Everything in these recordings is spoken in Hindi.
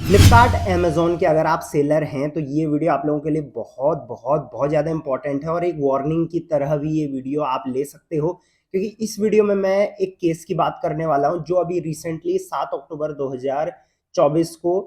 फ्लिपकार्ट अमेज़न के अगर आप सेलर हैं तो ये वीडियो आप लोगों के लिए बहुत ज़्यादा इम्पोर्टेंट है और एक वार्निंग की तरह भी ये वीडियो आप ले सकते हो, क्योंकि इस वीडियो में मैं एक केस की बात करने वाला हूँ जो अभी रिसेंटली 7 अक्टूबर 2024 को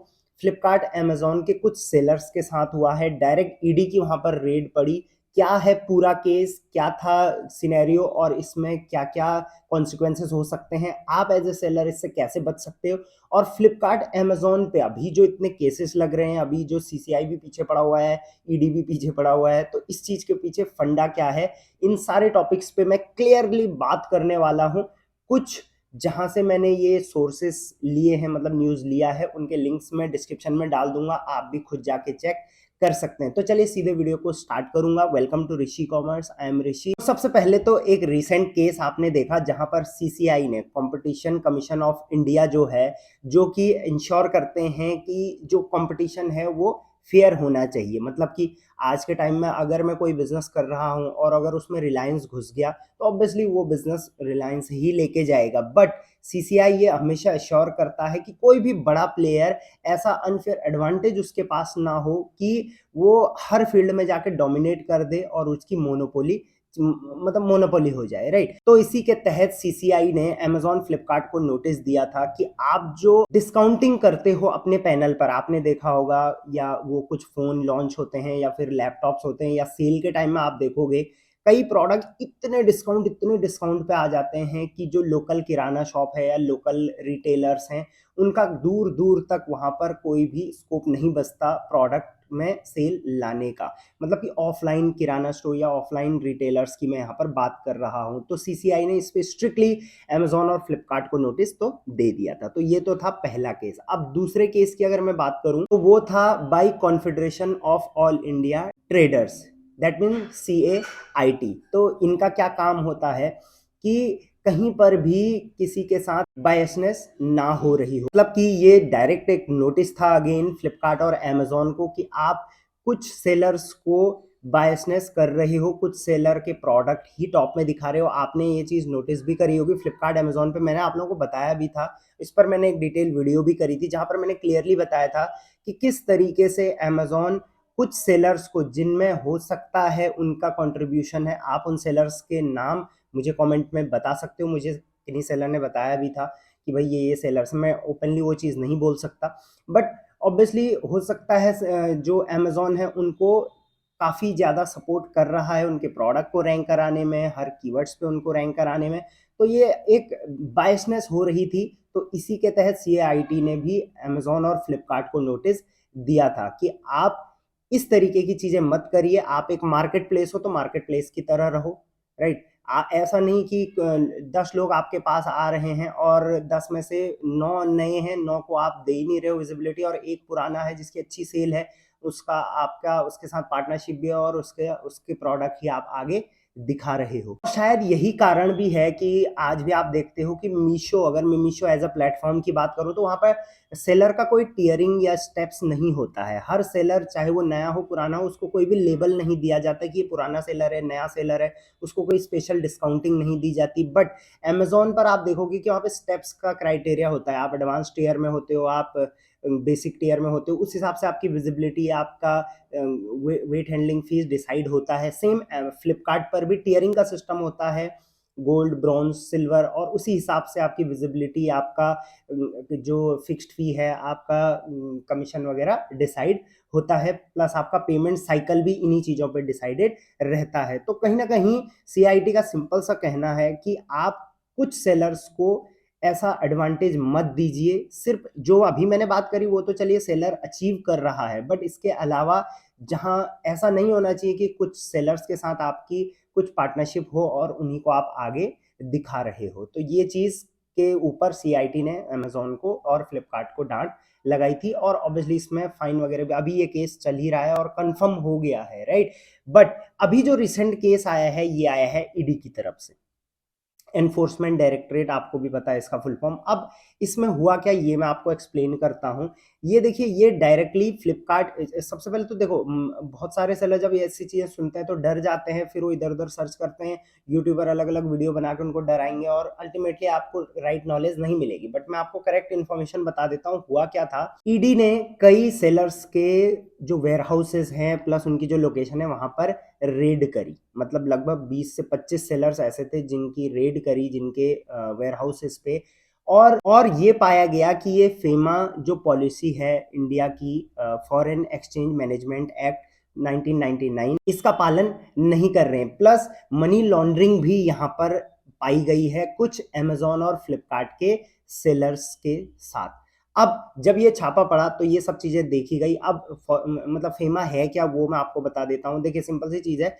फ्लिपकार्ट अमेज़न के कुछ सेलर्स के साथ हुआ है। डायरेक्ट ईडी की वहाँ पर रेड पड़ी। क्या है पूरा केस, क्या था सिनेरियो और इसमें क्या-क्या कॉन्सिक्वेंसेस हो सकते हैं, आप एज़ अ सेलर इससे कैसे बच सकते हो और फ्लिपकार्ट अमेज़न पे अभी जो इतने केसेस लग रहे हैं, अभी जो सीसीआई भी पीछे पड़ा हुआ है, ईडी भी पीछे पड़ा हुआ है, तो इस चीज़ के पीछे फंडा क्या है? इन सारे टॉपिक्स पे मैं क्लियरली बात करने वाला हूँ। कुछ जहाँ से मैंने ये सोर्सेस लिए हैं, मतलब न्यूज़ लिया है, उनके लिंक्स मैं डिस्क्रिप्शन में डाल दूँगा, आप भी खुद जाके चेक कर सकते हैं। तो चलिए सीधे वीडियो को स्टार्ट करूँगा। Welcome to Rishi commerce, I am Rishi. सबसे पहले तो एक रीसेंट केस आपने देखा जहाँ पर सीसीआई ने, कॉम्पिटिशन कमीशन ऑफ इंडिया जो है, जो कि इंश्योर करते हैं कि जो कंपटीशन है वो फेयर होना चाहिए। मतलब कि आज के टाइम में अगर मैं कोई बिज़नेस कर रहा हूँ और अगर उसमें रिलायंस घुस गया, तो ऑब्वियसली वो बिज़नेस रिलायंस ही लेके जाएगा। बट सीसीआई ये हमेशा एश्योर करता है कि कोई भी बड़ा प्लेयर ऐसा अनफेयर एडवांटेज उसके पास ना हो कि वो हर फील्ड में जाके डोमिनेट कर दे और उसकी मोनोपोली मतलब मोनोपोली हो जाए, राइट? तो इसी के तहत सीसीआई ने अमेज़न फ्लिपकार्ट को नोटिस दिया था कि आप जो डिस्काउंटिंग करते हो अपने पैनल पर, आपने देखा होगा, या वो कुछ फ़ोन लॉन्च होते हैं या फिर लैपटॉप्स होते हैं या सेल के टाइम में आप देखोगे, कई प्रोडक्ट इतने डिस्काउंट पे आ जाते हैं कि जो लोकल किराना शॉप है या लोकल रिटेलर्स हैं, उनका दूर-दूर तक वहाँ पर कोई भी स्कोप नहीं बचता प्रोडक्ट में सेल लाने का। मतलब कि ऑफलाइन किराना स्टोर या ऑफलाइन रिटेलर्स की मैं यहाँ पर बात कर रहा हूँ। तो सीसीआई ने इस पे स्ट्रिक्टली अमेज़न और फ्लिपकार्ट को नोटिस तो दे दिया था। तो ये तो था पहला केस। अब दूसरे केस की अगर मैं बात करूँ तो वो था by confederation of all India traders, that mean CAIT। तो इनका क्या काम होता है कि कहीं पर भी किसी के साथ बायसनेस ना हो रही हो। मतलब कि ये डायरेक्ट एक नोटिस था अगेन फ्लिपकार्ट और अमेज़न को कि आप कुछ सेलर्स को बायसनेस कर रहे हो, कुछ सेलर के प्रोडक्ट ही टॉप में दिखा रहे हो। आपने ये चीज़ नोटिस भी करी होगी फ्लिपकार्ट अमेज़न पे, मैंने आप लोगों को बताया भी था। इस पर मैंने एक डिटेल वीडियो भी करी थी जहाँ पर मैंने क्लियरली बताया था कि किस तरीके से अमेज़न कुछ सेलर्स को, जिनमें हो सकता है उनका कंट्रीब्यूशन है, आप उन सेलर्स के नाम मुझे कमेंट में बता सकते हो। मुझे किन्हीं सेलर ने बताया भी था कि भाई ये सेलर्स, मैं ओपनली वो चीज़ नहीं बोल सकता, बट ऑब्वियसली हो सकता है जो अमेज़न है उनको काफ़ी ज़्यादा सपोर्ट कर रहा है उनके प्रोडक्ट को रैंक कराने में, हर कीवर्ड्स पे उनको रैंक कराने में। तो ये एक बायसनेस हो रही थी। तो इसी के तहत CAIT ने भी अमेज़न और फ्लिपकार्ट को नोटिस दिया था कि आप इस तरीके की चीज़ें मत करिए। आप एक मार्केट प्लेस हो तो मार्केट प्लेस की तरह रहो, राइट? ऐसा नहीं कि 10 लोग आपके पास आ रहे हैं और 10 में से 9 नए हैं, 9 को आप दे ही नहीं रहे हो विजिबिलिटी और एक पुराना है जिसकी अच्छी सेल है, उसका आपका उसके साथ पार्टनरशिप भी है और उसके उसके प्रोडक्ट ही आप आगे दिखा रहे हो। शायद यही कारण भी है कि आज भी आप देखते हो कि मीशो, अगर मैं मीशो एज़ अ प्लेटफ़ॉर्म की बात करूँ तो वहाँ पर सेलर का कोई टियरिंग या स्टेप्स नहीं होता है। हर सेलर, चाहे वो नया हो, पुराना हो, उसको कोई भी लेबल नहीं दिया जाता कि ये पुराना सेलर है, नया सेलर है, उसको कोई स्पेशल डिस्काउंटिंग नहीं दी जाती। बट अमेज़न पर आप देखोगे कि वहाँ पे स्टेप्स का क्राइटेरिया होता है। आप एडवांस टियर में होते हो, आप बेसिक टियर में होते हो, उस हिसाब से आपकी विजिबिलिटी, आपका वेट हैंडलिंग फीस डिसाइड होता है। सेम फ्लिपकार्ट पर भी टियरिंग का सिस्टम होता है, गोल्ड, ब्रॉन्ज, सिल्वर, और उसी हिसाब से आपकी विजिबिलिटी, आपका जो फिक्स्ड फी है, आपका कमीशन वगैरह डिसाइड होता है, प्लस आपका पेमेंट साइकिल भी इन्हीं चीज़ों पे डिसाइडेड रहता है। तो कहीं न कहीं CIT का सिंपल सा कहना है कि आप कुछ सेलर्स को ऐसा एडवांटेज मत दीजिए। सिर्फ़ जो अभी मैंने बात करी वो तो चलिए सेलर अचीव कर रहा है, बट इसके अलावा जहाँ ऐसा नहीं होना चाहिए कि कुछ सेलर्स के साथ आपकी कुछ पार्टनरशिप हो और उन्हीं को आप आगे दिखा रहे हो। तो ये चीज़ के ऊपर CIT ने अमेज़न को और फ्लिपकार्ट को डाँट लगाई थी और ऑब्वियसली इसमें फाइन वगैरह भी, अभी ये केस चल ही रहा है और कन्फर्म हो गया है, राइट? बट अभी जो रिसेंट केस आया है, ये आया है ईडी की तरफ से। एनफोर्समेंट डायरेक्टरेट, आपको भी पता है इसका फुल फॉर्म। अब इसमें हुआ क्या, ये मैं आपको एक्सप्लेन करता हूँ ये देखिए ये डायरेक्टली फ्लिपकार्ट सबसे पहले तो देखो बहुत सारे सेलर जब ये ऐसी चीज़ें सुनते हैं तो डर जाते हैं, फिर वो इधर-उधर सर्च करते हैं, यूट्यूबर अलग-अलग वीडियो बना के उनको डराएँगे और अल्टीमेटली आपको राइट नॉलेज नहीं मिलेगी। बट मैं आपको करेक्ट इन्फॉर्मेशन बता देता हूँ, हुआ क्या था, ईडी ने कई सेलर्स के जो वेयरहाउसेज़ हैं प्लस उनकी जो लोकेशन है वहाँ पर रेड करी। मतलब लगभग 20 से 25 सेलर्स ऐसे थे जिनकी रेड करी, जिनके वेयरहाउसेज़ पे और ये पाया गया कि ये फेमा जो पॉलिसी है इंडिया की फॉरेन एक्सचेंज मैनेजमेंट एक्ट 1999 इसका पालन नहीं कर रहे हैं। प्लस मनी लॉन्ड्रिंग भी यहाँ पर पाई गई है कुछ अमेज़न और फ्लिपकार्ट के सेलर्स के साथ। अब जब ये छापा पड़ा तो ये सब चीज़ें देखी गई। अब मतलब फेमा है क्या वो मैं आपको बता देता हूँ। देखिए सिंपल सी चीज़ है,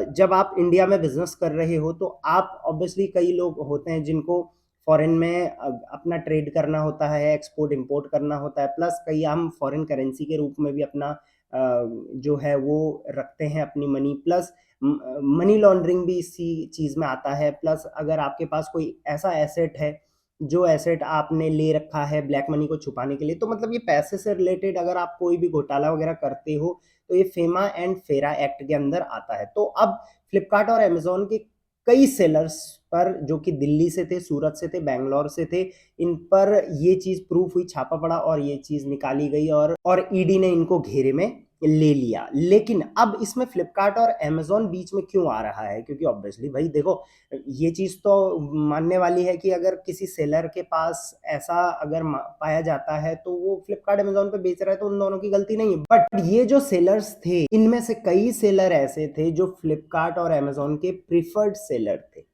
जब आप इंडिया में बिज़नेस कर रहे हो तो आप ऑब्वियसली कई लोग होते हैं जिनको फॉरेन में अपना ट्रेड करना होता है, एक्सपोर्ट इंपोर्ट करना होता है, प्लस कई हम फॉरेन करेंसी के रूप में भी अपना जो है वो रखते हैं अपनी मनी, प्लस मनी लॉन्ड्रिंग भी इसी चीज़ में आता है। प्लस अगर आपके पास कोई ऐसा एसेट है, जो एसेट आपने ले रखा है ब्लैक मनी को छुपाने के लिए, तो मतलब ये पैसे से रिलेटेड अगर आप कोई भी घोटाला वगैरह करते हो, तो ये फेमा एंड फेरा एक्ट के अंदर आता है। तो अब फ्लिपकार्ट और अमेज़न के कई सेलर्स पर जो कि दिल्ली से थे, सूरत से थे, बैंगलोर से थे, इन पर ये चीज़ प्रूफ हुई, छापा पड़ा और ये चीज़ निकाली गई और ईडी ने इनको घेरे में ले लिया। लेकिन अब इसमें फ्लिपकार्ट और अमेज़न बीच में क्यों आ रहा है? क्योंकि ऑब्वियसली भाई देखो, ये चीज़ तो मानने वाली है कि अगर किसी सेलर के पास ऐसा अगर पाया जाता है तो वो फ्लिपकार्ट अमेज़न पे बेच रहा है तो उन दोनों की गलती नहीं है। बट ये जो सेलर्स थे, इनमें से कई सेलर ऐसे थे जो फ्लिपकार्ट और अमेज़न के प्रिफर्ड सेलर थे।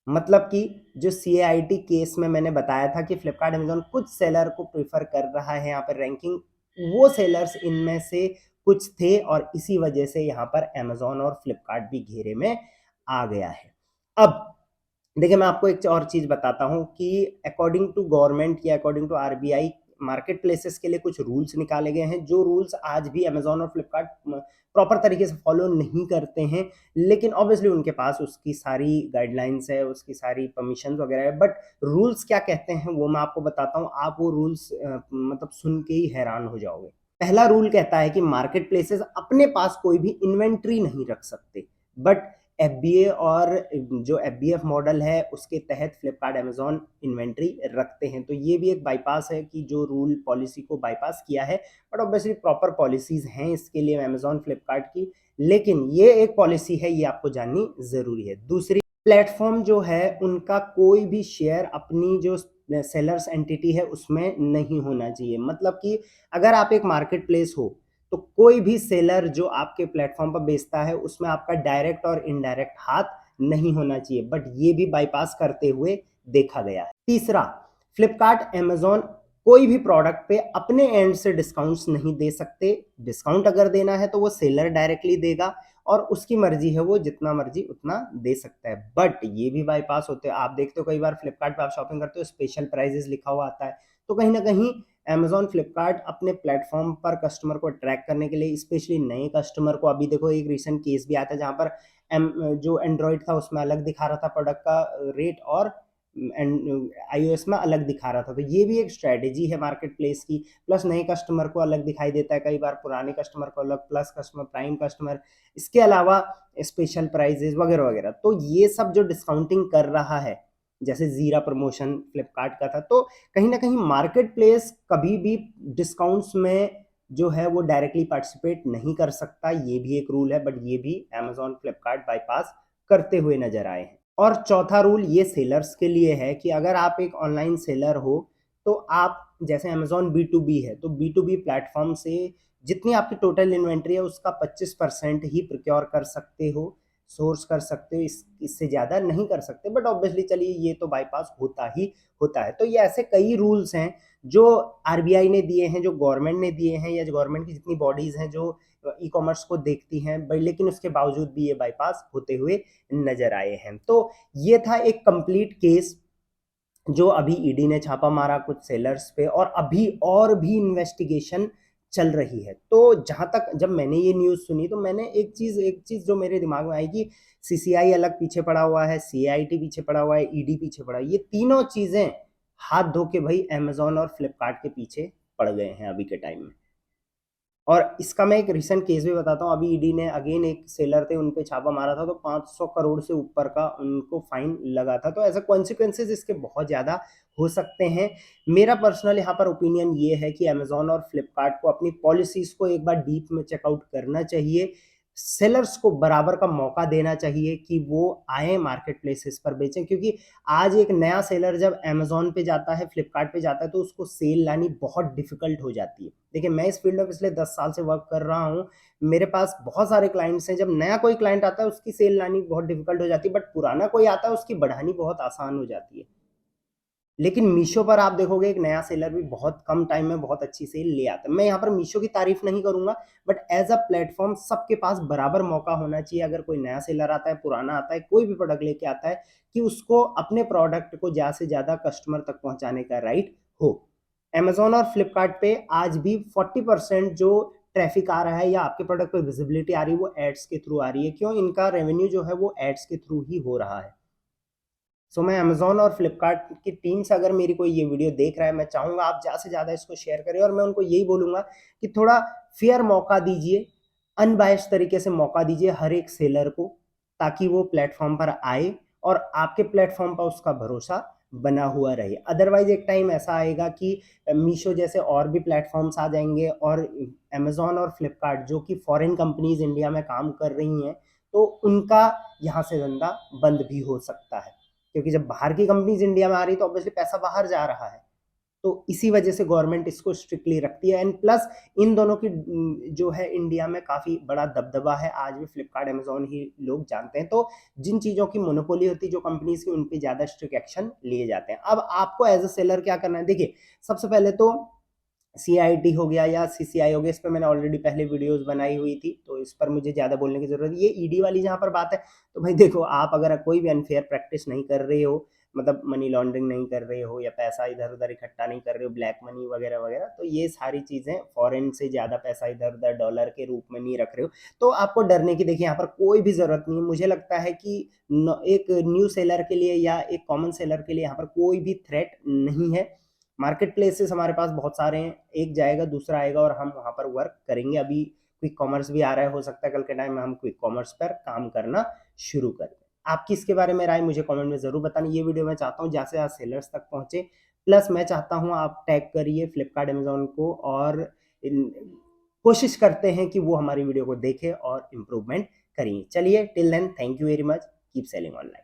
मतलब कि जो सीएआईटी केस में मैंने बताया था कि फ्लिपकार्ट अमेज़न कुछ सेलर को प्रेफ़र कर रहा है यहाँ पर रैंकिंग, वो सेलर्स इनमें से कुछ थे और इसी वजह से यहाँ पर अमेज़न और फ्लिपकार्ट भी घेरे में आ गया है। अब देखिए, मैं आपको एक और चीज़ बताता हूँ कि अकॉर्डिंग टू गवर्नमेंट या according to RBI market places के लिए कुछ रूल्स निकाले गए हैं, जो रूल्स आज भी अमेज़न और फ्लिपकार्ट प्रॉपर तरीके से फॉलो नहीं करते हैं। लेकिन ऑब्वियसली उनके पास उसकी सारी गाइडलाइंस है, उसकी सारी परमिशंस वगैरह है, बट रूल्स क्या कहते हैं वो मैं आपको बताता हूँ। आप वो रूल्स मतलब सुन के ही हैरान हो जाओगे। पहला रूल कहता है कि मार्केट प्लेसेस अपने पास कोई भी इन्वेंट्री नहीं रख सकते, बट एफबीए और जो एफबीएफ मॉडल है उसके तहत फ्लिपकार्ट अमेज़न इन्वेंट्री रखते हैं। तो ये भी एक बाईपास है कि जो रूल पॉलिसी को बाईपास किया है, बट ऑब्वियसली प्रॉपर पॉलिसीज़ हैं इसके लिए अमेज़न फ्लिपकार्ट की। लेकिन ये एक पॉलिसी है, ये आपको जाननी ज़रूरी है। दूसरी, प्लेटफ़ॉर्म जो है उनका कोई भी शेयर अपनी जो सेलर्स एंटिटी है उसमें नहीं होना चाहिए। मतलब कि अगर आप एक मार्केट प्लेस हो तो कोई भी सेलर जो आपके प्लेटफॉर्म पर बेचता है उसमें आपका डायरेक्ट और इनडायरेक्ट हाथ नहीं होना चाहिए, बट ये भी बाईपास करते हुए देखा गया है। तीसरा, फ्लिपकार्ट अमेज़न कोई भी प्रोडक्ट पे अपने एंड से डिस्काउंट्स नहीं दे सकते। डिस्काउंट अगर देना है तो वो सेलर डायरेक्टली देगा और उसकी मर्जी है, वो जितना मर्जी उतना दे सकता है। बट ये भी बाईपास होते हैं, आप देखते हो कई बार फ्लिपकार्ट पे आप शॉपिंग करते हो स्पेशल प्राइजेस लिखा हुआ आता है, तो कहीं ना कहीं अमेज़न, फ्लिपकार्ट अपने प्लेटफ़ॉर्म पर कस्टमर को अट्रैक्ट करने के लिए, स्पेशली नए कस्टमर को, अभी देखो एक रीसेंट केस भी आया था जहाँ पर जो एंड्रॉइड था उसमें अलग दिखा रहा था प्रोडक्ट का रेट और एंड आईओएस में अलग दिखा रहा था। तो ये भी एक स्ट्रैटेजी है मार्केट प्लेस की। प्लस नए कस्टमर को अलग दिखाई देता है कई बार, पुराने कस्टमर को अलग, प्लस कस्टमर, प्राइम कस्टमर, इसके अलावा स्पेशल प्राइजेज़ वगैरह-वगैरह। तो ये सब जो डिस्काउंटिंग कर रहा है, जैसे ज़ीरा प्रमोशन फ्लिपकार्ट का था, तो कहीं न कहीं मार्केट प्लेस कभी भी डिस्काउंट्स में जो है वो डायरेक्टली पार्टिसिपेट नहीं कर सकता। ये भी एक रूल है, बट ये भी अमेज़न, फ्लिपकार्ट बाईपास करते हुए नज़र आए हैं। और चौथा रूल ये सेलर्स के लिए है कि अगर आप एक ऑनलाइन सेलर हो, तो आप जैसे अमेज़न बी2बी है, तो बी2बी प्लेटफ़ॉर्म से जितनी आपकी टोटल इन्वेंट्री है उसका 25% ही प्रोक्योर कर सकते हो, सोर्स कर सकते हो, इससे ज़्यादा नहीं कर सकते। बट ऑब्वियसली चलिए ये तो बाईपास होता ही होता है। तो ये ऐसे कई रूल्स हैं जो आरबीआई ने दिए हैं, जो गवर्नमेंट ने दिए हैं या जो गवर्नमेंट की जितनी बॉडीज़ हैं जो ई-कॉमर्स को देखती हैं, बट लेकिन उसके बावजूद भी ये बाईपास होते हुए नज़र आए हैं। तो ये था एक कंप्लीट केस जो अभी ईडी ने छापा मारा कुछ सेलर्स पे और अभी और भी इन्वेस्टिगेशन चल रही है। तो जहाँ तक जब मैंने ये न्यूज़ सुनी तो मैंने एक चीज़ जो मेरे दिमाग में आई कि सीसीआई अलग पीछे पड़ा हुआ है, सीआईटी पीछे पड़ा हुआ है, ईडी पीछे पड़ा है। ये तीनों चीज़ें हाथ धो के भई अमेज़न और फ्लिपकार्ट के पीछे पड़ गए हैं अभी के टाइम में। और इसका मैं एक रीसेंट केस भी बताता हूँ। अभी ईडी ने अगेन एक सेलर थे, उन पे छापा मारा था, तो 500 करोड़ से ऊपर का उनको फाइन लगा था। तो ऐसा कॉन्सिक्वेंसेस इसके बहुत ज़्यादा हो सकते हैं। मेरा पर्सनल यहाँ पर ओपिनियन ये है कि अमेज़न और फ्लिपकार्ट को अपनी पॉलिसीज़ को एक बार डीप में चेकआउट करना चाहिए। सेलर्स को बराबर का मौका देना चाहिए कि वो आएँ मार्केट प्लेसेस पर बेचें, क्योंकि आज एक नया सेलर जब अमेज़न पे जाता है, फ्लिपकार्ट पे जाता है, तो उसको सेल लानी बहुत डिफ़िकल्ट हो जाती है। देखिए, मैं इस फ़ील्ड में पिछले 10 साल से वर्क कर रहा हूँ। मेरे पास बहुत सारे क्लाइंट्स हैं। जब नया कोई क्लाइंट आता है, उसकी सेल लानी बहुत डिफ़िकल्ट हो जाती है, बट पुराना कोई आता है, उसकी बढ़ानी बहुत आसान हो जाती है। लेकिन मीशो पर आप देखोगे एक नया सेलर भी बहुत कम टाइम में बहुत अच्छी सेल ले आता है। मैं यहाँ पर मीशो की तारीफ नहीं करूँगा, बट एज़ अ प्लेटफ़ॉर्म सबके पास बराबर मौका होना चाहिए। अगर कोई नया सेलर आता है, पुराना आता है, कोई भी प्रोडक्ट लेके आता है, कि उसको अपने प्रोडक्ट को ज़्यादा से ज़्यादा कस्टमर तक पहुँचाने का राइट हो। अमेज़न और फ्लिपकार्ट पे आज भी 40% जो ट्रैफ़िक आ रहा है या आपके प्रोडक्ट पे विज़िबिलिटी आ रही है, वो एड्स के थ्रू आ रही है। क्यों? इनका रेवेन्यू जो है वो एड्स के थ्रू ही हो रहा है। सो मैं अमेज़न और फ्लिपकार्ट की टीम से, अगर मेरी कोई ये वीडियो देख रहा है, मैं चाहूँगा आप ज़्यादा से ज़्यादा इसको शेयर करें, और मैं उनको यही बोलूँगा कि थोड़ा फ़ेयर मौका दीजिए, अनबायस्ड तरीके से मौका दीजिए हर एक सेलर को, ताकि वो प्लेटफ़ॉर्म पर आए और आपके प्लेटफ़ॉर्म पर उसका भरोसा बना हुआ रहे। अदरवाइज़ एक टाइम ऐसा आएगा कि मीशो जैसे और भी प्लेटफ़ॉर्म्स आ जाएँगे, और अमेज़न और फ्लिपकार्ट जो कि फ़ॉरेन कंपनीज़ इंडिया में काम कर रही हैं, तो उनका यहाँ से धंधा बंद भी हो सकता है। क्योंकि जब बाहर की कंपनीज़ इंडिया में आ रही है, तो ऑब्वियसली पैसा बाहर जा रहा है। तो इसी वजह से गवर्नमेंट इसको स्ट्रिक्टली रखती है, एंड प्लस इन दोनों की जो है इंडिया में काफ़ी बड़ा दबदबा है। आज भी फ्लिपकार्ट, अमेज़न ही लोग जानते हैं। तो जिन चीज़ों की मोनोपोली होती है जो कंपनीज़ की, उन पे ज़्यादा स्ट्रिक्ट एक्शन लिए जाते हैं। अब आपको एज़ अ सेलर क्या करना है? देखिए, सबसे पहले तो सीआईटी हो गया या सीसीआई हो गया, इस पे मैंने ऑलरेडी पहले वीडियोस बनाई हुई थी, तो इस पर मुझे ज़्यादा बोलने की ज़रूरत नहीं। ये ईडी वाली जहाँ पर बात है, तो भाई देखो, आप अगर कोई भी अनफेयर प्रैक्टिस नहीं कर रहे हो, मतलब मनी लॉन्ड्रिंग नहीं कर रहे हो या पैसा इधर-उधर इकट्ठा नहीं कर रहे हो, ब्लैक मनी वगैरह-वगैरह, तो ये सारी चीज़ें, फॉरेन से ज़्यादा पैसा इधर-उधर डॉलर के रूप में नहीं रख रहे हो, तो आपको डरने की, देखिए, यहाँ पर कोई भी ज़रूरत नहीं है। मुझे लगता है कि एक न्यू सेलर के लिए या एक कॉमन सेलर के लिए यहाँ पर कोई भी थ्रेट नहीं है। मार्केट प्लेसेस हमारे पास बहुत सारे हैं, एक जाएगा दूसरा आएगा, और हम वहाँ पर वर्क करेंगे। अभी क्विक कॉमर्स भी आ रहा है, हो सकता है कल के टाइम में हम क्विक कॉमर्स पर काम करना शुरू करें। आपकी इसके बारे में राय मुझे कमेंट में ज़रूर बतानी। ये वीडियो मैं चाहता हूँ ज़्यादा से ज़्यादा सेलर्स तक पहुँचे, प्लस मैं चाहता हूँ आप टैग करिए फ्लिपकार्ट, अमेज़न को, और इन कोशिश करते हैं कि वो हमारी वीडियो को देखें और इम्प्रूवमेंट करें। चलिए, till then, thank you very much, keep selling online.